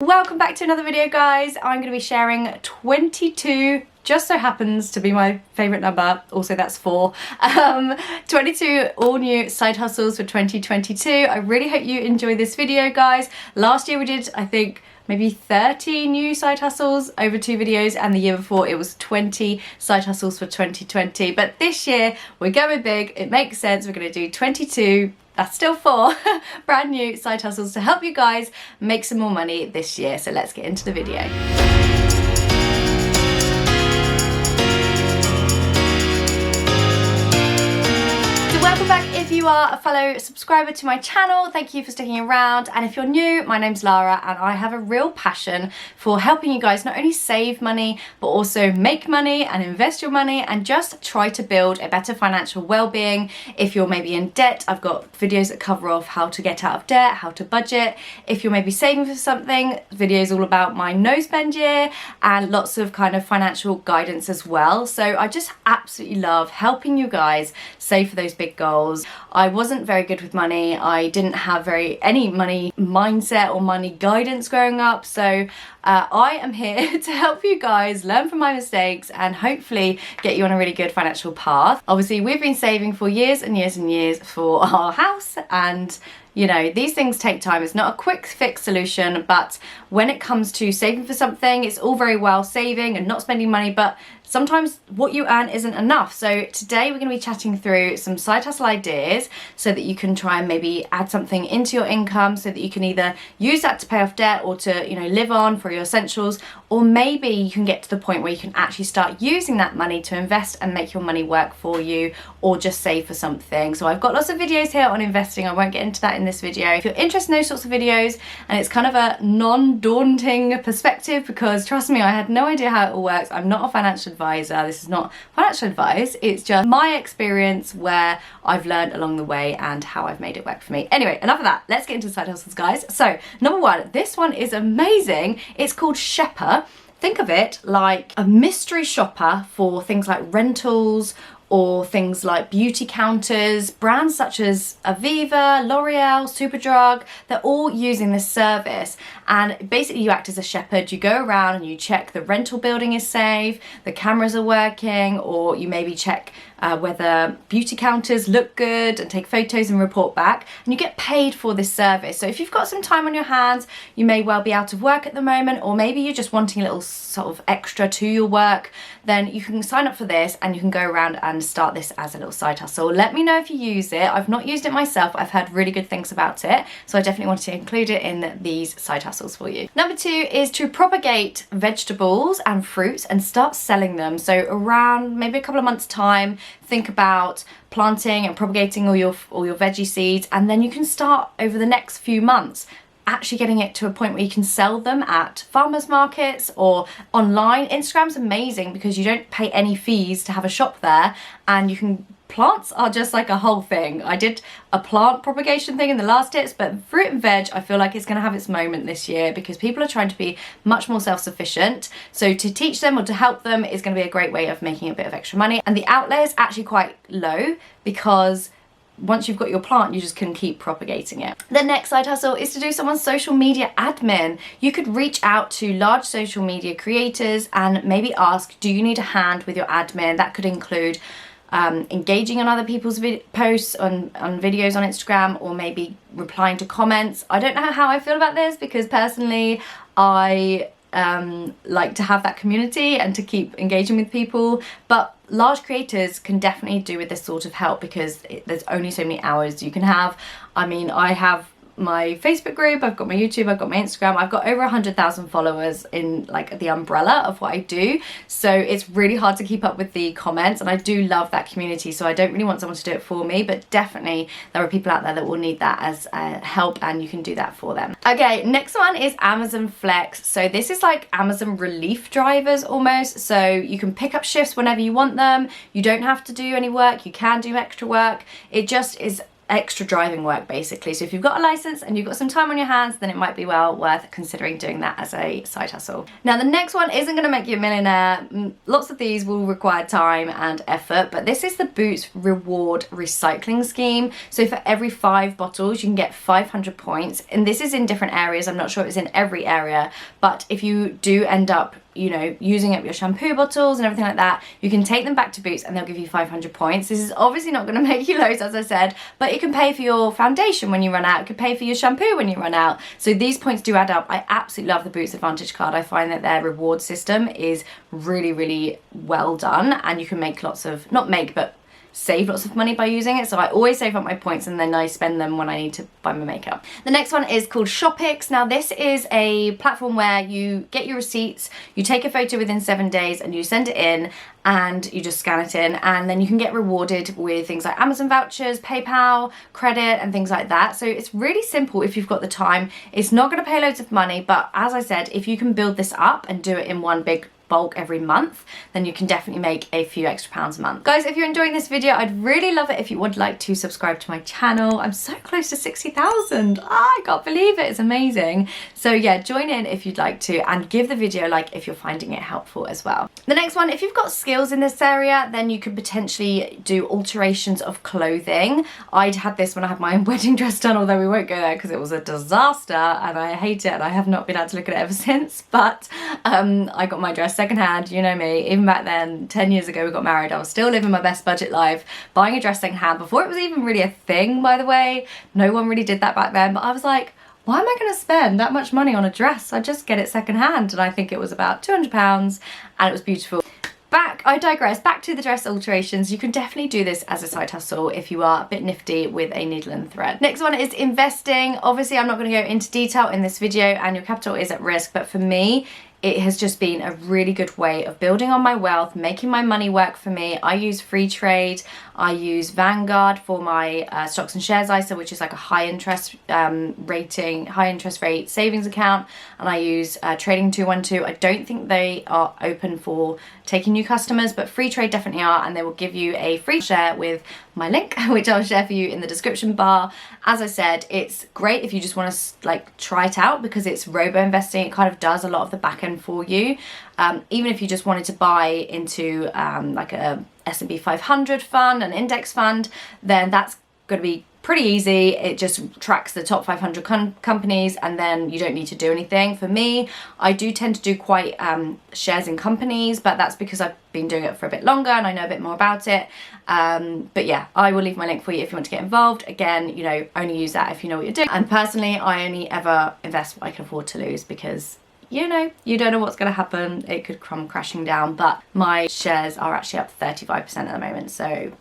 Welcome back to another video, guys. I'm going to be sharing 22, just so happens to be my favourite number, also that's 4, 22 all new side hustles for 2022. I really hope you enjoy this video, guys. Last year we did, I think, maybe 30 new side hustles over 2 videos, and the year before it was 20 side hustles for 2020. But this year we're going big. It makes sense. We're going to do 22, that's still 4 brand new side hustles to help you guys make some more money this year. So let's get into the video. Welcome back if you are a fellow subscriber to my channel. Thank you for sticking around, and if you're new, my name's Lara and I have a real passion for helping you guys not only save money but also make money and invest your money and just try to build a better financial well-being. If you're maybe in debt, I've got videos that cover off how to get out of debt, how to budget. If you're maybe saving for something, videos all about my no spend year and lots of kind of financial guidance as well. So I just absolutely love helping you guys save for those big goals. I wasn't very good with money. I didn't have any money mindset or money guidance growing up, so I am here to help you guys learn from my mistakes and hopefully get you on a really good financial path. Obviously, we've been saving for years and years and years for our house, and you know, these things take time. It's not a quick fix solution, but when it comes to saving for something, it's all very well saving and not spending money, but sometimes what you earn isn't enough. So today we're going to be chatting through some side hustle ideas so that you can try and maybe add something into your income so that you can either use that to pay off debt or to, you know, live on for your essentials, or maybe you can get to the point where you can actually start using that money to invest and make your money work for you, or just save for something. So I've got lots of videos here on investing. I won't get into that in this video. If you're interested in those sorts of videos and it's kind of a non-daunting perspective, because trust me, I had no idea how it all works. I'm not a financial advisor. This is not financial advice. It's just my experience where I've learned along the way and how I've made it work for me. Anyway, enough of that. Let's get into the side hustles, guys. So number 1, this one is amazing. It's called Shepper. Think of it like a mystery shopper for things like rentals or things like beauty counters. Brands such as Aviva, L'Oreal, Superdrug, they're all using this service. And basically you act as a shepherd. You go around and you check the rental building is safe, the cameras are working, or you maybe check whether beauty counters look good and take photos and report back, and you get paid for this service. So if you've got some time on your hands, you may well be out of work at the moment, or maybe you're just wanting a little sort of extra to your work, then you can sign up for this and you can go around and start this as a little side hustle. Let me know if you use it. I've not used it myself. I've heard really good things about it, so I definitely want to include it in these side hustles for you. Number 2 is to propagate vegetables and fruits and start selling them. So around maybe a couple of months time, think about planting and propagating all your veggie seeds, and then you can start over the next few months actually getting it to a point where you can sell them at farmers markets or online. Instagram's amazing because you don't pay any fees to have a shop there, and you can plants are just like a whole thing. I did a plant propagation thing in the last tips, but fruit and veg, I feel like it's going to have its moment this year because people are trying to be much more self-sufficient. So to teach them or to help them is going to be a great way of making a bit of extra money. And the outlay is actually quite low because once you've got your plant, you just can keep propagating it. The next side hustle is to do someone's social media admin. You could reach out to large social media creators and maybe ask, do you need a hand with your admin? That could include engaging on other people's posts on videos on Instagram, or maybe replying to comments. I don't know how I feel about this because personally I like to have that community and to keep engaging with people, but large creators can definitely do with this sort of help because there's only so many hours you can have. I mean, I have my Facebook group, I've got my YouTube, I've got my Instagram, I've got over 100,000 followers in like the umbrella of what I do, so it's really hard to keep up with the comments, and I do love that community, so I don't really want someone to do it for me, but definitely there are people out there that will need that as help, and you can do that for them. Okay, next one is Amazon Flex. So this is like Amazon relief drivers almost, so you can pick up shifts whenever you want them. You don't have to do any work, you can do extra work. It just is extra driving work basically. So if you've got a license and you've got some time on your hands, then it might be well worth considering doing that as a side hustle. Now the next one isn't going to make you a millionaire. Lots of these will require time and effort, but this is the Boots reward recycling scheme. So for every 5 bottles you can get 500 points, and this is in different areas. I'm not sure it's in every area, but if you do end up, you know, using up your shampoo bottles and everything like that, you can take them back to Boots and they'll give you 500 points. This is obviously not going to make you loads, as I said, but it can pay for your foundation when you run out. It can pay for your shampoo when you run out. So these points do add up. I absolutely love the Boots Advantage card. I find that their reward system is really, really well done, and you can make lots of, not make, but save lots of money by using it. So I always save up my points and then I spend them when I need to buy my makeup. The next one is called Shoppix. Now this is a platform where you get your receipts, you take a photo within 7 days and you send it in, and you just scan it in, and then you can get rewarded with things like Amazon vouchers, PayPal, credit, and things like that. So it's really simple if you've got the time. It's not going to pay loads of money, but as I said, if you can build this up and do it in one big bulk every month, then you can definitely make a few extra pounds a month. Guys, if you're enjoying this video, I'd really love it if you would like to subscribe to my channel. I'm so close to 60,000. I can't believe it. It's amazing. So yeah, join in if you'd like to, and give the video a like if you're finding it helpful as well. The next one, if you've got skills in this area, then you could potentially do alterations of clothing. I'd had this when I had my wedding dress done, although we won't go there because it was a disaster and I hate it and I have not been able to look at it ever since. But I got my dress secondhand. You know me, even back then, 10 years ago we got married, I was still living my best budget life, buying a dress secondhand before it was even really a thing, by the way. No one really did that back then, but I was like, why am I going to spend that much money on a dress? I just get it secondhand. And I think it was about £200 and it was beautiful. I digress, back to the dress alterations. You can definitely do this as a side hustle if you are a bit nifty with a needle and thread. Next one is investing. Obviously I'm not going to go into detail in this video and your capital is at risk, but for me it has just been a really good way of building on my wealth, making my money work for me. I use free trade. I use Vanguard for my stocks and shares ISA, which is like a high interest rate savings account, and I use Trading 212. I don't think they are open for taking new customers, but free trade definitely are, and they will give you a free share with my link, which I'll share for you in the description bar. As I said, it's great if you just want to like try it out because it's robo investing. It kind of does a lot of the back end for you. Even if you just wanted to buy into like a S&P 500 fund, an index fund, then that's going to be pretty easy. It just tracks the top 500 companies and then you don't need to do anything. For me, I do tend to do quite shares in companies, but that's because I've been doing it for a bit longer and I know a bit more about it. But yeah, I will leave my link for you if you want to get involved. Again, you know, only use that if you know what you're doing. And personally, I only ever invest what I can afford to lose because you know, you don't know what's going to happen. It could come crashing down, but my shares are actually up 35% at the moment, so I'm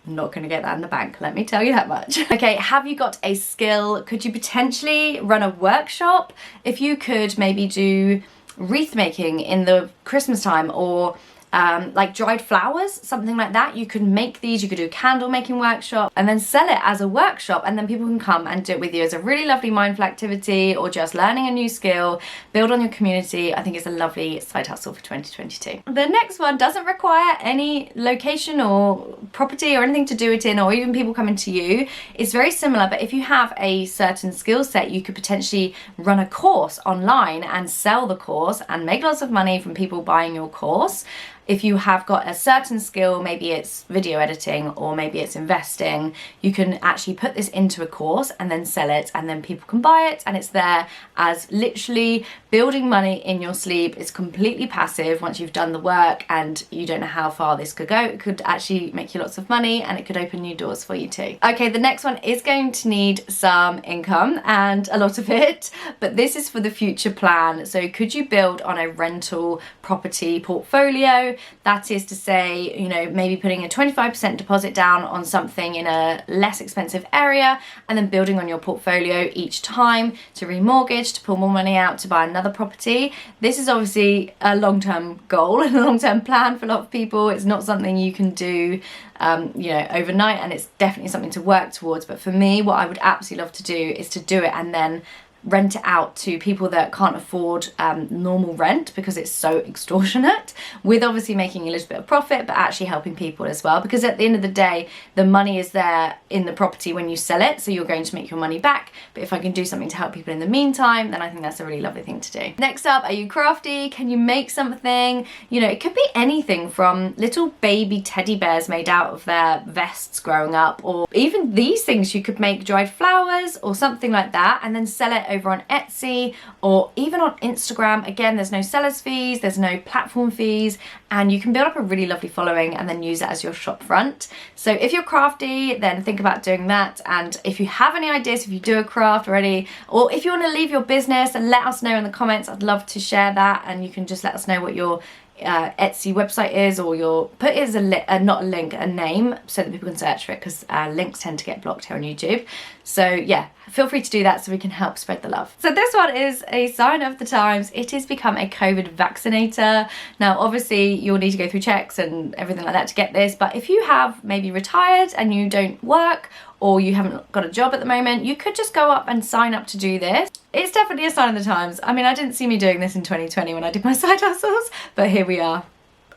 not going to get that in the bank, let me tell you that much. Okay, have you got a skill? Could you potentially run a workshop? If you could maybe do wreath making in the Christmas time, or like dried flowers, something like that. You could make these, you could do a candle making workshop and then sell it as a workshop, and then people can come and do it with you as a really lovely mindful activity, or just learning a new skill, build on your community. I think it's a lovely side hustle for 2022. The next one doesn't require any location or property or anything to do it in, or even people coming to you. It's very similar, but if you have a certain skill set, you could potentially run a course online and sell the course and make lots of money from people buying your course. If you have got a certain skill, maybe it's video editing or maybe it's investing, you can actually put this into a course and then sell it, and then people can buy it, and it's there as literally building money in your sleep. It's completely passive once you've done the work, and you don't know how far this could go. It could actually make you lots of money and it could open new doors for you too. Okay, the next one is going to need some income and a lot of it, but this is for the future plan. So could you build on a rental property portfolio? That is to say, you know, maybe putting a 25% deposit down on something in a less expensive area and then building on your portfolio each time to remortgage, to pull more money out to buy another property. This is obviously a long-term goal and a long-term plan for a lot of people. It's not something you can do you know, overnight, and it's definitely something to work towards. But for me, what I would absolutely love to do is to do it and then rent it out to people that can't afford normal rent because it's so extortionate, with obviously making a little bit of profit, but actually helping people as well, because at the end of the day the money is there in the property when you sell it, so you're going to make your money back. But if I can do something to help people in the meantime, then I think that's a really lovely thing to do. Next up, are you crafty? Can you make something? You know, it could be anything from little baby teddy bears made out of their vests growing up, or even these things. You could make dried flowers or something like that and then sell it over on Etsy or even on Instagram. Again, there's no seller's fees, there's no platform fees, and you can build up a really lovely following and then use it as your shop front. So if you're crafty, then think about doing that. And if you have any ideas, if you do a craft already, or if you want to leave your business, and let us know in the comments. I'd love to share that, and you can just let us know what your Etsy website is, or your put it as not a link, a name, so that people can search for it, because links tend to get blocked here on YouTube. So yeah, feel free to do that so we can help spread the love. So this one is a sign of the times. It has become a COVID vaccinator. Now obviously you'll need to go through checks and everything like that to get this, but if you have maybe retired and you don't work, or you haven't got a job at the moment, you could just go up and sign up to do this. It's definitely a sign of the times. I mean, I didn't see me doing this in 2020 when I did my side hustles, but here we are.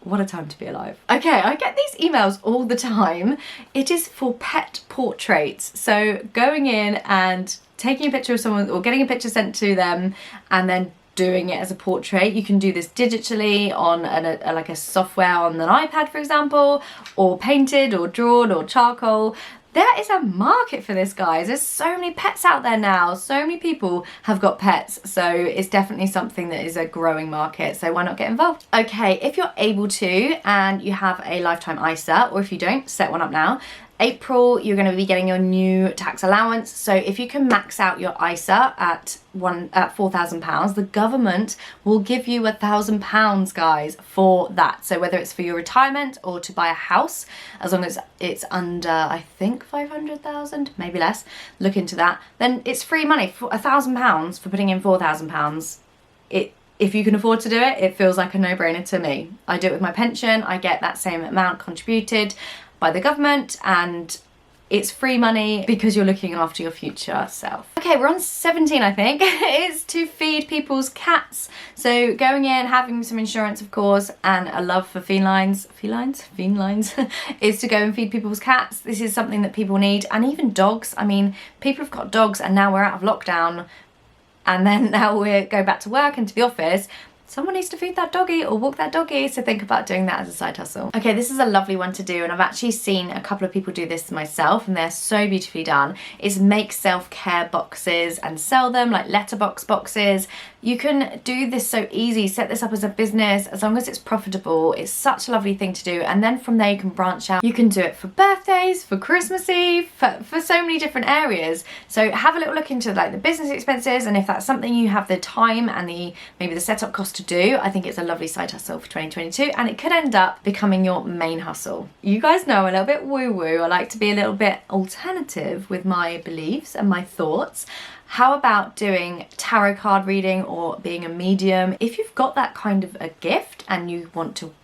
What a time to be alive. Okay, I get these emails all the time. It is for pet portraits. So going in and taking a picture of someone, or getting a picture sent to them, and then doing it as a portrait. You can do this digitally on like a software on an iPad, for example, or painted or drawn or charcoal. There is a market for this, guys. There's so many pets out there now. So many people have got pets. So it's definitely something that is a growing market. So why not get involved? Okay, if you're able to and you have a lifetime ISA, or if you don't, set one up now. April, you're going to be getting your new tax allowance. So if you can max out your ISA at £4,000, the government will give you £1,000, guys, for that. So whether it's for your retirement or to buy a house, as long as it's under, I think, 500,000, maybe less, look into that, then it's free money. For £1,000 for putting in £4,000, if you can afford to do it, it feels like a no-brainer to me. I do it with my pension. I get that same amount contributed by the government, and it's free money because you're looking after your future self. Okay, we're on 17, I think. It's to feed people's cats. So going in, having some insurance, of course, and a love for felines is to go and feed people's cats. This is something that people need, and even dogs. I mean, people have got dogs, and now we're out of lockdown, and then now we're going back to work and to the office. Someone needs to feed that doggy or walk that doggy, so think about doing that as a side hustle. Okay, this is a lovely one to do, and I've actually seen a couple of people do this myself, and they're so beautifully done. Is make self-care boxes and sell them, like letterbox boxes. You can do this so easy, set this up as a business, as long as it's profitable. It's such a lovely thing to do, and then from there you can branch out. You can do it for birthdays, for Christmas Eve, for so many different areas. So have a little look into like the business expenses, and if that's something you have the time and maybe the setup cost to do, I think it's a lovely side hustle for 2022, and it could end up becoming your main hustle. You guys know I'm a little bit woo-woo. I like to be a little bit alternative with my beliefs and my thoughts. How about doing tarot card reading or being a medium? If you've got that kind of a gift and you want to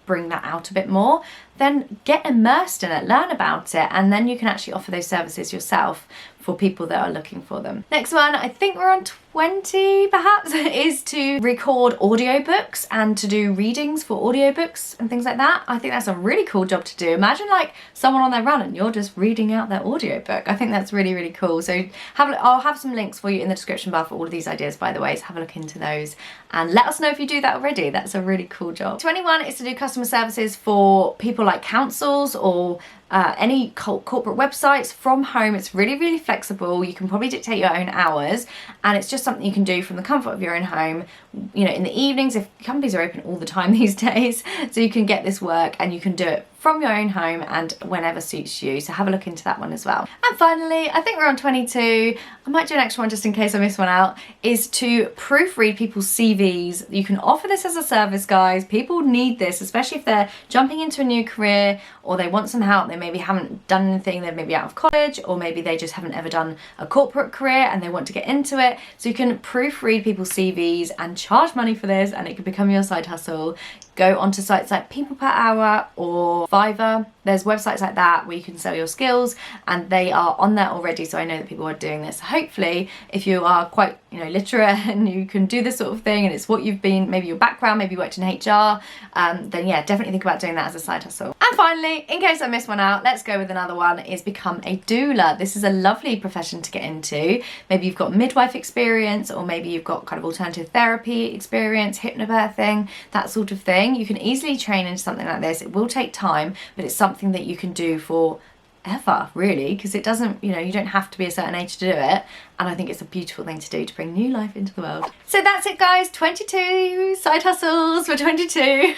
bring that out a bit more, then get immersed in it, learn about it, and then you can actually offer those services yourself for people that are looking for them. Next one, I think we're on 20 perhaps, is to record audiobooks and to do readings for audiobooks and things like that. I think that's a really cool job to do. Imagine like someone on their run and you're just reading out their audiobook. I think that's really, really cool. So I'll have some links for you in the description bar for all of these ideas, by the way, so have a look into those and let us know if you do that already. That's a really cool job. 21 is to do customer services for people like councils or any corporate websites from home. It's really, really flexible. You can probably dictate your own hours, and it's just something you can do from the comfort of your own home, you know, in the evenings, if companies are open all the time these days, so you can get this work and you can do it from your own home and whenever suits you. So have a look into that one as well. And finally, I think we're on 22. I might do an extra one just in case I miss one out, is to proofread people's CVs. You can offer this as a service, guys. People need this, especially if they're jumping into a new career or they want some help. They maybe haven't done anything, they're maybe out of college, or maybe they just haven't ever done a corporate career and they want to get into it. So you can proofread people's CVs and charge money for this, and it can become your side hustle. go onto sites like People Per Hour or Fiverr. There's websites like that where you can sell your skills, and they are on there already, so I know that people are doing this. Hopefully, if you are quite, you know, literate and you can do this sort of thing and it's what you've been, maybe your background, maybe you worked in HR, then yeah, definitely think about doing that as a side hustle. And finally, in case I missed one out, let's go with another one, is become a doula. This is a lovely profession to get into. Maybe you've got midwife experience, or maybe you've got kind of alternative therapy experience, hypnobirthing, that sort of thing. You can easily train into something like this. It will take time, but it's something that you can do for ever, really, because it doesn't, you know, you don't have to be a certain age to do it, and I think it's a beautiful thing to do to bring new life into the world. So that's it, guys. 22 side hustles for 22.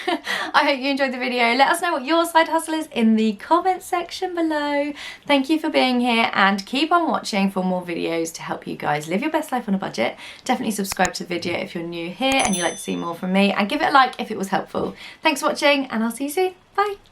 I hope you enjoyed the video. Let us know what your side hustle is in the comments section below. Thank you for being here, and keep on watching for more videos to help you guys live your best life on a budget. Definitely subscribe to the video if you're new here and you'd like to see more from me, and give it a like if it was helpful. Thanks for watching, and I'll see you soon. Bye.